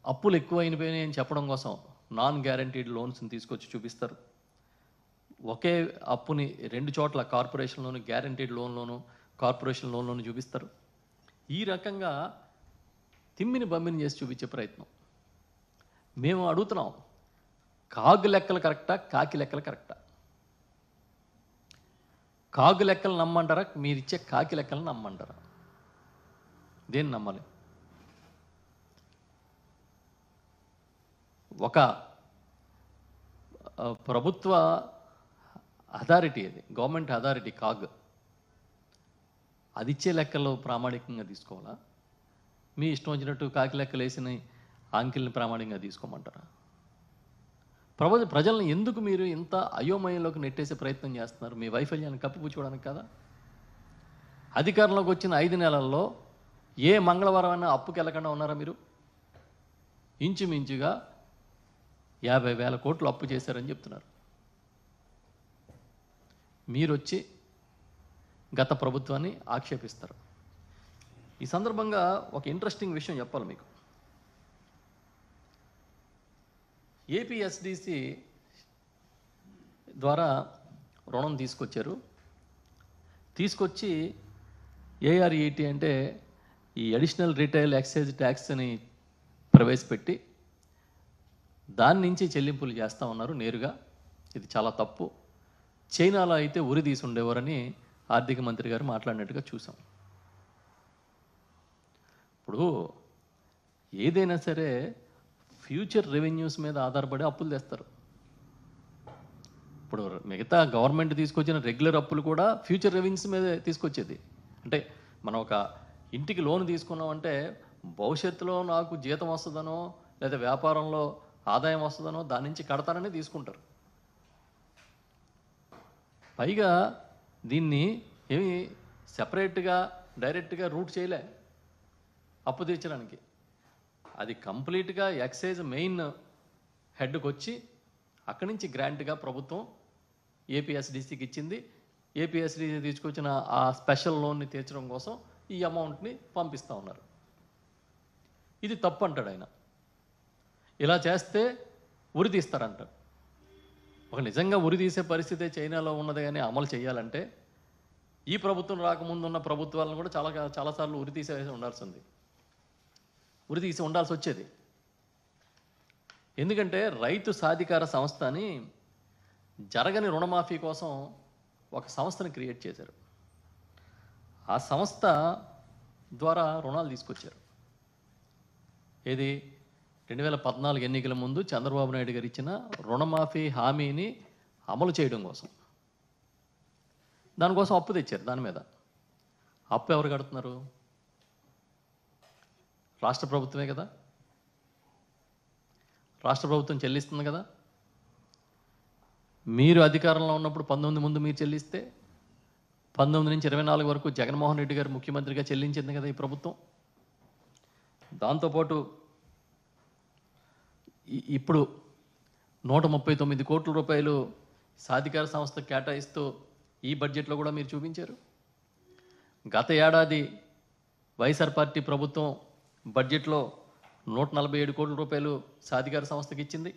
అప్పులు ఎక్కువైపోయినాయి అని చెప్పడం కోసం నాన్ గ్యారంటీడ్ లోన్స్ని తీసుకొచ్చి చూపిస్తారు. ఒకే అప్పుని రెండు చోట్ల కార్పొరేషన్లోను గ్యారంటీడ్ లోన్లోను కార్పొరేషన్ లోన్లోను చూపిస్తారు. ఈ రకంగా తిమ్మిని బమ్మిని చేసి చూపించే ప్రయత్నం. మేము అడుగుతున్నాం, కాగు లెక్కలు కరెక్టా, కాకి లెక్కలు కరెక్టా? కాగు లెక్కలు నమ్మంటారా, మీరిచ్చే కాకి లెక్కలు నమ్మంటారా? దేన్ని నమ్మాలి? ఒక ప్రభుత్వ అథారిటీ, అది గవర్నమెంట్ అథారిటీ కాగ్, అది ఇచ్చే లెక్కలు ప్రామాణికంగా తీసుకోవాలా? మీ ఇష్టం వచ్చినట్టు కాకి లెక్కలు వేసిన అంకెల్ని ప్రామాణికంగా తీసుకోమంటారా? ప్రజలను ఎందుకు మీరు ఇంత అయోమయంలోకి నెట్టేసే ప్రయత్నం చేస్తున్నారు? మీ వైఫల్యాన్ని కప్పిపుచ్చుకోవడానికి కదా? అధికారంలోకి వచ్చిన 5 నెలల్లో ఏ మంగళవారం అయినా అప్పుకి వెళ్ళకుండా ఉన్నారా మీరు? ఇంచుమించుగా 50,000 కోట్లు అప్పు చేశారని చెప్తున్నారు. మీరు వచ్చి గత ప్రభుత్వాన్ని ఆక్షేపిస్తారు. ఈ సందర్భంగా ఒక ఇంట్రెస్టింగ్ విషయం చెప్పాలి మీకు. ఏపీఎస్డిసి ద్వారా రుణం తీసుకొచ్చి ఏఆర్ఈటీ అంటే ఈ అడిషనల్ రిటైల్ ఎక్సైజ్ ట్యాక్స్ అని ప్రవేశపెట్టి దాని నుంచి చెల్లింపులు చేస్తూ ఉన్నారు నేరుగా. ఇది చాలా తప్పు. చైనాలో అయితే ఉరి తీసి ఉండేవారని ఆర్థిక మంత్రి గారు మాట్లాడినట్టుగా చూసాం. ఇప్పుడు ఏదైనా సరే ఫ్యూచర్ రెవెన్యూస్ మీద ఆధారపడి అప్పులు తెస్తారు. ఇప్పుడు మిగతా గవర్నమెంట్ తీసుకొచ్చిన రెగ్యులర్ అప్పులు కూడా ఫ్యూచర్ రెవెన్యూస్ మీద తీసుకొచ్చేది. అంటే మనం ఒక ఇంటికి లోన్ తీసుకున్నామంటే భవిష్యత్తులో నాకు జీతం వస్తుందనో లేదా వ్యాపారంలో ఆదాయం వస్తుందనో దాని నుంచి కడతానని తీసుకుంటారు. పైగా దీన్ని ఏమి సెపరేట్గా డైరెక్ట్గా రూట్ చేయలే అప్పు తీర్చడానికి. అది కంప్లీట్గా ఎక్సైజ్ మెయిన్ హెడ్కి వచ్చి అక్కడి నుంచి గ్రాంట్గా ప్రభుత్వం ఏపీఎస్డిసికి ఇచ్చింది. ఏపీఎస్డిసి తీసుకొచ్చిన ఆ స్పెషల్ లోన్ని తీర్చడం కోసం ఈ అమౌంట్ని పంపిస్తూ ఉన్నారు. ఇది తప్పు అంటాడు ఆయన. ఇలా చేస్తే ఉరి తీస్తారంటారు. ఒక నిజంగా ఉరి తీసే పరిస్థితే చైనాలో ఉన్నది కానీ అమలు చేయాలంటే ఈ ప్రభుత్వం రాకముందు ఉన్న ప్రభుత్వాలను కూడా చాలాసార్లు ఉరి తీసి ఉండాల్సి వచ్చేది. ఎందుకంటే రైతు సాధికార సంస్థ అని జరగని రుణమాఫీ కోసం ఒక సంస్థని క్రియేట్ చేశారు. ఆ సంస్థ ద్వారా రుణాలు తీసుకొచ్చారు. ఏది 2014 ఎన్నికల ముందు చంద్రబాబు నాయుడు గారు ఇచ్చిన రుణమాఫీ హామీని అమలు చేయడం కోసం, దానికోసం అప్పు తెచ్చారు. దాని మీద అప్పు ఎవరు కడుతున్నారు? రాష్ట్ర ప్రభుత్వమే కదా. రాష్ట్ర ప్రభుత్వం చెల్లిస్తుంది కదా. మీరు అధికారంలో ఉన్నప్పుడు 19 ముందు మీరు చెల్లిస్తే 19 నుంచి 24 వరకు జగన్మోహన్ రెడ్డి గారు ముఖ్యమంత్రిగా చెల్లించింది కదా ఈ ప్రభుత్వం. దాంతోపాటు ఇప్పుడు 139 కోట్ల రూపాయలు సాధికార సంస్థ కేటాయిస్తూ ఈ బడ్జెట్లో కూడా మీరు చూపించారు. గత ఏడాది వైఎస్ఆర్ పార్టీ ప్రభుత్వం బడ్జెట్లో 147 కోట్ల రూపాయలు సాధికార సంస్థకి ఇచ్చింది.